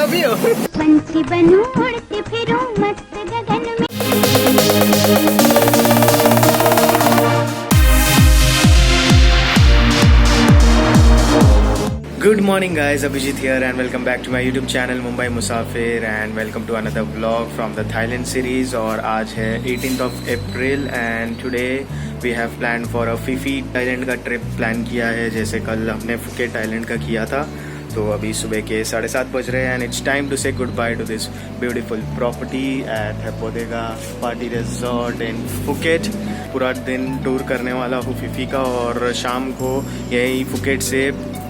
Love you. पंछी बनूं उड़ती फिरूं मस्त गगन में। Good morning guys, Abhijit here and welcome back to my YouTube channel Mumbai Musafir and welcome to another vlog from the Thailand series। और आज है 18th of April and today we have planned for a Phi Phi Thailand का trip plan किया है। जैसे कल हमने Phuket Thailand का किया था, तो अभी सुबह के 7:30 बज रहे हैं and it's time to say goodbye to this beautiful property at हेपोदेगा पार्टी रिजॉर्ट इन फुकेट। पूरा दिन टूर करने वाला हूँ फिफी का और शाम को यही फुकेट से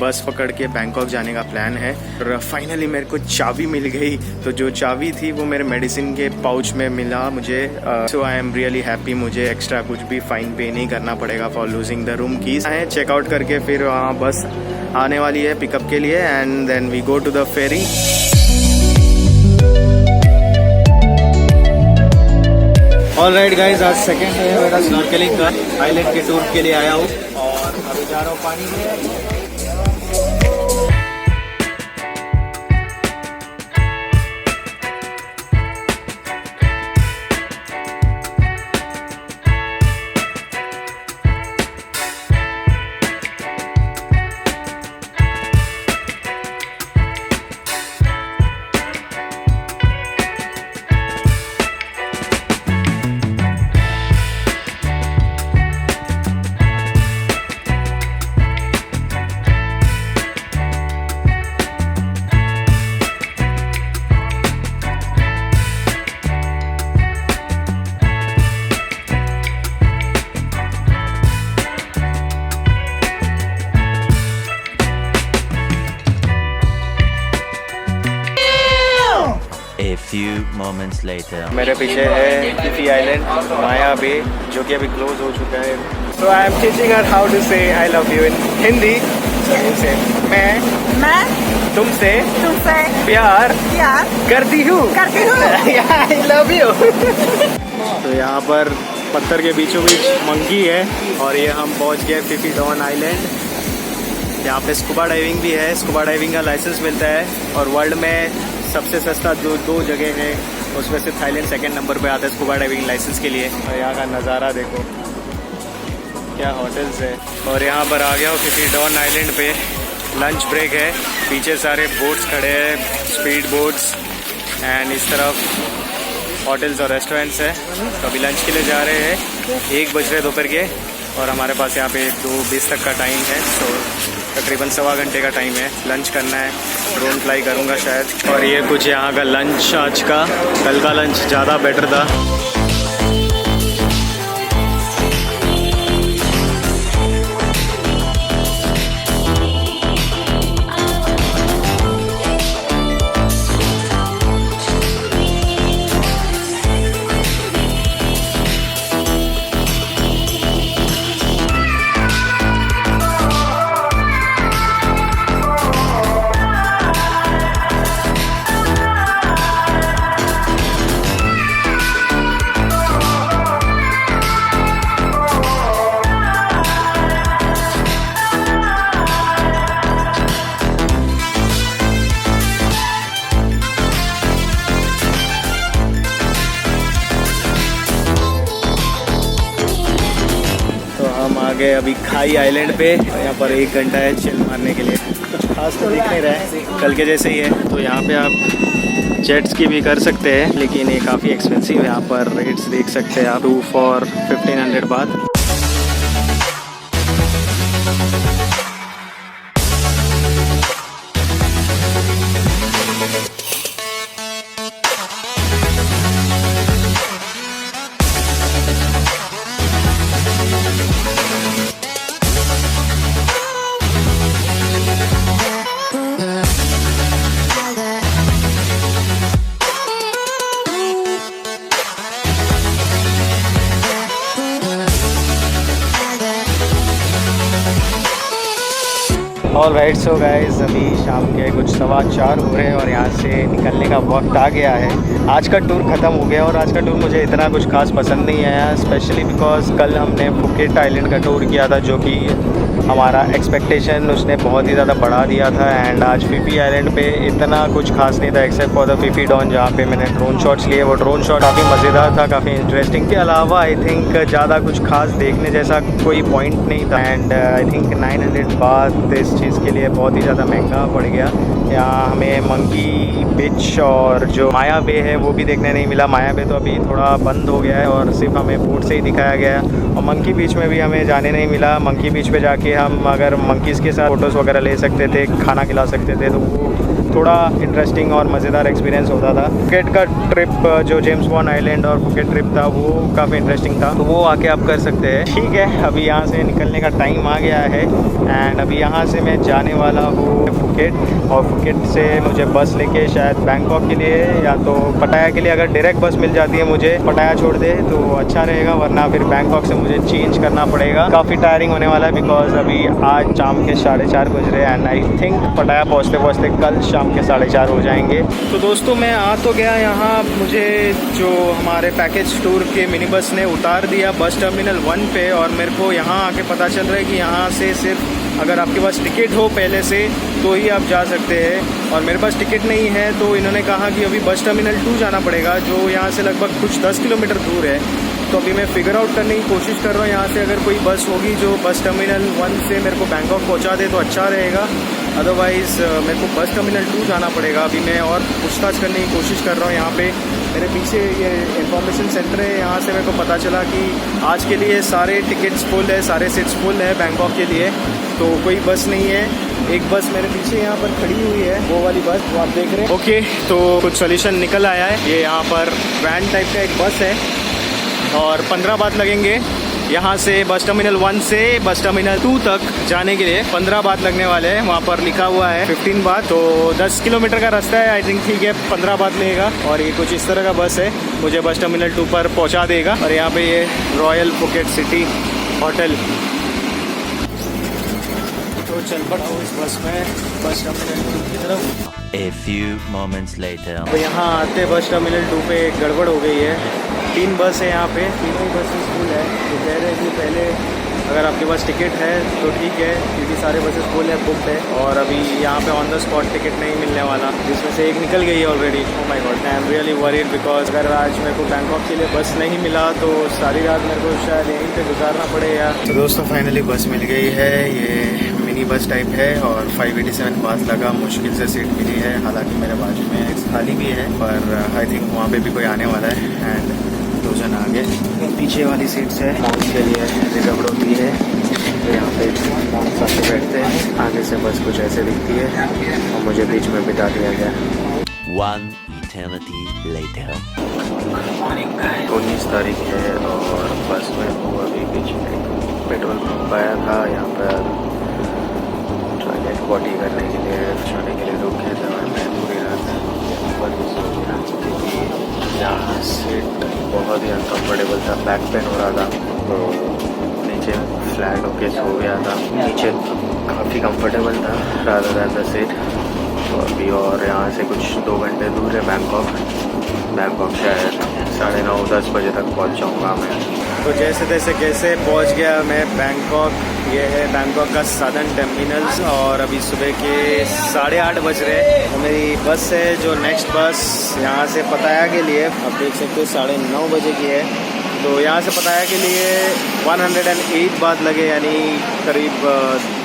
बस पकड़ के बैंकॉक जाने का प्लान है। और फाइनली मेरे को चाबी मिल गई, तो जो चाबी थी वो मेरे मेडिसिन के पाउच में मिला मुझे। So I am really happy, मुझे एक्स्ट्रा कुछ भी फाइन पे नहीं करना पड़ेगा for losing the room keys. Checkout करके फिर वहाँ बस आने वाली है पिकअप के लिए and then we go to the ferry. Alright guys, आज सेकेंड डे है मेरा स्नॉर्केलिंग का। आइलैंड के टूर के लिए आया हूँ और अभी जा रहा हूँ पानी में। A few moments later. मेरे पीछे है Phi Phi आइलैंड माया बे, जो कि अभी क्लोज हो चुका है। So I am teaching her how to say I love you in Hindi। से मैं तुमसे प्यार करती हूँ I love you। तो यहाँ पर पत्थर के बीचों बीच मंकी है और ये हम पहुँच गए Phi Phi डॉन आइलैंड। यहाँ पे स्कूबा डाइविंग भी है, स्कूबा डाइविंग का लाइसेंस मिलता है और वर्ल्ड में सबसे सस्ता जो दो जगह है उसमें से थाईलैंड सेकंड नंबर पे आता है स्कूबा डाइविंग लाइसेंस के लिए। और यहाँ का नज़ारा देखो, क्या होटल्स है। और यहाँ पर आ गया हूँ Phi Phi डॉन आइलैंड पे। लंच ब्रेक है, पीछे सारे बोट्स खड़े हैं, स्पीड बोट्स एंड इस तरफ होटल्स और रेस्टोरेंट्स है। तो अभी लंच के लिए जा रहे हैं, 1 बज रहे दोपहर के और हमारे पास यहाँ पे 2:20 तक का टाइम है। तो तकरीबन 1.25 घंटे का टाइम है, लंच करना है। ड्रोन फ्लाई करूँगा शायद। और ये कुछ यहाँ का लंच आज का। कल का लंच ज़्यादा बेटर था। गए अभी खाई आइलैंड पे। यहाँ पर 1 घंटा है चिल मारने के लिए। कुछ खास तो दिख नहीं रहा है, कल के जैसे ही है। तो यहाँ पे आप जेट स्की भी कर सकते हैं, लेकिन ये काफ़ी एक्सपेंसिव है। यहाँ पर रेट्स देख सकते हैं आप, 2 for 1500 बात। ऑलराइट, सो गाइस अभी शाम के कुछ 4:15 हो रहे हैं और यहाँ से निकलने का वक्त आ गया है। आज का टूर ख़त्म हो गया और आज का टूर मुझे इतना कुछ खास पसंद नहीं आया, स्पेशली बिकॉज कल हमने फुकेट आइलैंड का टूर किया था जो कि हमारा एक्सपेक्टेशन उसने बहुत ही ज़्यादा बढ़ा दिया था। एंड आज फीफी आइलैंड पे इतना कुछ खास नहीं था except for the Phi Phi Don, जहाँ पे मैंने ड्रोन शॉट्स लिए। वो ड्रोन शॉट काफ़ी मज़ेदार था, काफ़ी इंटरेस्टिंग। के अलावा आई थिंक ज़्यादा कुछ खास देखने जैसा कोई पॉइंट नहीं था। एंड आई थिंक 900 बात इस चीज़ के लिए बहुत ही ज़्यादा महंगा पड़ गया। यहाँ हमें मंकी बीच और जो माया बे है वो भी देखने नहीं मिला। माया बे तो अभी थोड़ा बंद हो गया है और सिर्फ हमें बोट से ही दिखाया गया है। और मंकी बीच में भी हमें जाने नहीं मिला। मंकी बीच पे जाके हम अगर मंकीज़ के साथ फ़ोटोज़ वगैरह ले सकते थे, खाना खिला सकते थे, तो वो थोड़ा इंटरेस्टिंग और मज़ेदार एक्सपीरियंस होता था। फुकेट का ट्रिप जो जेम्स बॉन्ड आइलैंड और फुकेट ट्रिप था वो काफ़ी इंटरेस्टिंग था, तो वो आके आप कर सकते हैं। ठीक है, अभी यहाँ से निकलने का टाइम आ गया है एंड अभी यहाँ से मैं जाने वाला हूँ फुकेट। और फुकेट से मुझे बस लेके शायद बैंकॉक के लिए या तो पटाया के लिए, अगर डायरेक्ट बस मिल जाती है मुझे पटाया छोड़ दे तो अच्छा रहेगा, वरना फिर बैंकॉक से मुझे चेंज करना पड़ेगा। काफ़ी टायरिंग होने वाला है बिकॉज अभी आज शाम के 4:30 बज रहे हैं एंड आई थिंक पटाया पहुँचते पहुँचते कल शाम के 4:30 हो जाएंगे। तो दोस्तों मैं आ तो गया यहाँ, मुझे जो हमारे पैकेज टूर के मिनी बस ने उतार दिया बस टर्मिनल 1 पे। और मेरे को यहाँ आके पता चल रहा है कि यहाँ से सिर्फ अगर आपके पास टिकट हो पहले से तो ही आप जा सकते हैं। और मेरे पास टिकट नहीं है तो इन्होंने कहा कि अभी बस टर्मिनल 2 जाना पड़ेगा, जो यहाँ से लगभग कुछ 10 किलोमीटर दूर है। तो अभी मैं फिगर आउट करने की कोशिश कर रहा हूँ यहाँ से अगर कोई बस होगी जो बस टर्मिनल 1 से मेरे को बैंकॉक पहुँचा दे तो अच्छा रहेगा। अदरवाइज़ मेरे को बस टर्मिनल 2 जाना पड़ेगा। अभी मैं और पूछताछ करने की कोशिश कर रहा हूँ। यहाँ पे मेरे पीछे ये इंफॉर्मेशन सेंटर है, यहाँ से मेरे को पता चला कि आज के लिए सारे टिकट्स फुल है, सारे सीट्स फुल है बैंकॉक के लिए, तो कोई बस नहीं है। एक बस मेरे पीछे यहाँ पर खड़ी हुई है, वो वाली बस वो आप देख रहे हैं। ओके, तो कुछ सोल्यूशन निकल आया है। ये यहाँ पर वैन टाइप का एक बस है और 15 बात लगेंगे यहाँ से बस टर्मिनल 1 से बस टर्मिनल 2 तक जाने के लिए 15 बात लगने वाले हैं। वहाँ पर लिखा हुआ है 15 बात, तो 10 किलोमीटर का रास्ता है। आई थिंक ठीक है, 15 बात लेगा। और ये कुछ इस तरह का बस है, मुझे बस टर्मिनल 2 पर पहुँचा देगा। और यहाँ पे ये रॉयल फुकेट सिटी होटल। तो चल पड़ा हूँ इस बस में बस टर्मिनल 2 की तरफ। A few moments later. तो यहाँ आते बस टर्मिनल 2 पे एक गड़बड़ हो गई है। 3 बस है यहाँ पे, तीनों ही बसेस फुल है। तो कह रहे हैं कि पहले अगर आपके पास टिकट है तो ठीक है, क्योंकि सारे बसेस फुल है, बुकड है। और अभी यहाँ पे ऑन द स्पॉट टिकट नहीं मिलने वाला, जिसमें से एक निकल गई है already. Oh my God, I am really worried because अगर आज मेरे को बैंकॉक के लिए बस नहीं मिला तो सारी रात मेरे को शायद यहीं पे गुजारना पड़ेगा। तो दोस्तों फाइनली बस मिल गई है। ये मिनी बस टाइप है और 587 बात लगा, मुश्किल से सीट मिली है। हालांकि मेरे बाजू में खाली भी है, पर आई थिंक वहाँ पे भी कोई आने वाला है। एंड 2 जन आगे पीछे वाली सीट से उसके लिए रिजर्व होती है, तो यहाँ पे साथ में बैठते हैं। आगे से बस कुछ ऐसे दिखती है और मुझे बीच में बिठा दिया गया। 1 eternity later. 19 तारीख है और बस में हूँ अभी। बीच में पेट्रोल पंप आया था, यहाँ पर टॉयलेट पॉटी करने के लिए सोने के लिए रुके थे और मैं पूरी रात ऊपर भी सो गया क्योंकि यहाँ सीट बहुत ही अनकम्फर्टेबल था, बैक पेन हो रहा था। तो नीचे फ्लैट होके सो गया था, नीचे काफ़ी कंफर्टेबल था रादर दैन द सीट। तो अभी और यहाँ से कुछ 2 घंटे दूर है बैंकॉक शायद 9:30-10 बजे तक पहुँच जाऊँगा मैं। तो जैसे तैसे कैसे पहुँच गया मैं बैंकॉक। ये है बैंकॉक का सदर्न टर्मिनल्स और अभी सुबह के 8:30 बज रहे हैं। तो मेरी बस है जो नेक्स्ट बस यहाँ से पटाया के लिए, आप देख सकते हो 9:30 बजे की है। तो यहाँ से पटाया के लिए 108 बात लगे, यानी करीब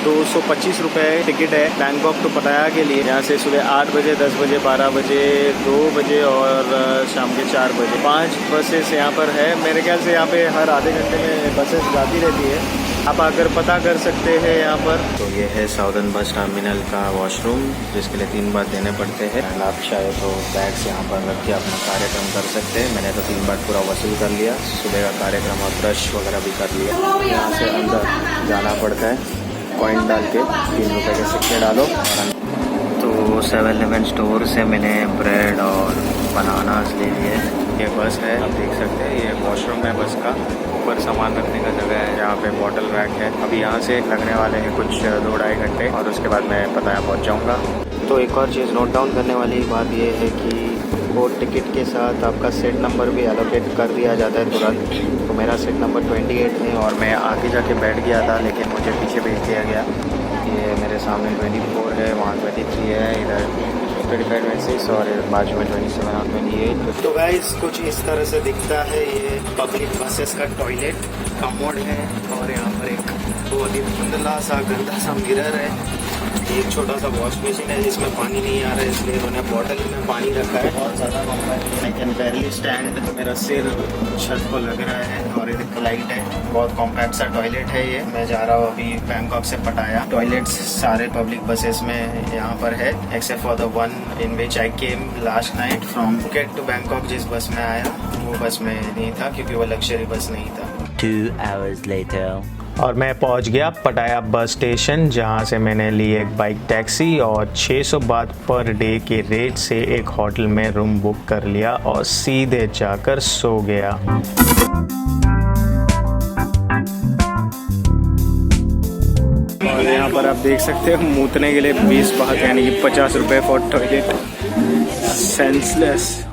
225 रुपये टिकट है बैंकॉक टू पटाया के लिए। यहाँ से सुबह 8 बजे, 10 बजे, 12 बजे, 2 बजे और शाम के 4 बजे 5 बसेस यहाँ पर है। मेरे ख्याल से यहाँ पे हर आधे घंटे में बसेस जाती रहती है, आप आकर पता कर सकते हैं यहाँ पर। तो ये है साउदर्न बस टर्मिनल का वॉशरूम, जिसके लिए 3 बार देने पड़ते हैं। आप चाहे तो बैग्स यहाँ पर रख के अपना कार्यक्रम कर सकते हैं। मैंने तो 3 बार पूरा वसूल कर लिया, सुबह का कार्यक्रम और ब्रश वगैरह भी कर लिया। यहाँ से अंदर जाना पड़ता है, कॉइन डाल के 3 रुपये के सिक्के डालो। तो 7-Eleven स्टोर से मैंने ब्रेड और बनानास ले लिए। ये बस है, आप देख सकते हैं ये वॉशरूम है बस का। ऊपर सामान रखने का जगह है, यहाँ पे बॉटल रैक है। अभी यहाँ से लगने वाले हैं कुछ 2-2.5 घंटे और उसके बाद मैं पताया पहुँच जाऊँगा। तो एक और चीज़ नोट डाउन करने वाली बात ये है कि वो टिकट के साथ आपका सीट नंबर भी एलोकेट कर दिया जाता है तुरंत। तो मेरा सीट नंबर 28 है और मैं आगे जाके बैठ गया था, लेकिन मुझे पीछे भेज दिया गया। ये मेरे सामने 24 है, वहाँ 23 है, इधर 25, 26 और बाजू में 27 और 28। तो गाइस कुछ इस तरह से दिखता है ये पब्लिक बसेस का टॉयलेट कमोड है। और यहाँ पर एक बहुत ही धुंधला सा गंदा सा मिरर है। एक छोटा सा वॉश मशीन है जिसमें पानी नहीं आ रहा है, इसलिए उन्होंने बॉटल में पानी रखा है। बहुत ज़्यादा लंबा है, आई कैन बैरली स्टैंड। मेरा सिर छत को लग रहा है और एक लाइट है। बहुत कॉम्पैक्ट सा टॉयलेट है ये। मैं जा रहा हूँ अभी बैंकॉक से पटाया। टॉयलेट्स सारे पब्लिक बसेस में यहाँ पर है, except for the one in which I came last night from Phuket to Bangkok. जिस बस में आया वो बस में नहीं था क्योंकि वो लग्जरी बस नहीं था। 2 hours later. और मैं पहुंच गया पटाया बस स्टेशन, जहां से मैंने ली एक बाइक टैक्सी और 600 बात पर डे के रेट से एक होटल में रूम बुक कर लिया और सीधे जाकर सो गया। और यहाँ पर आप देख सकते हो मूतने के लिए 20 बात यानी कि 50 रुपये फॉर टॉयलेट। सेंसलेस।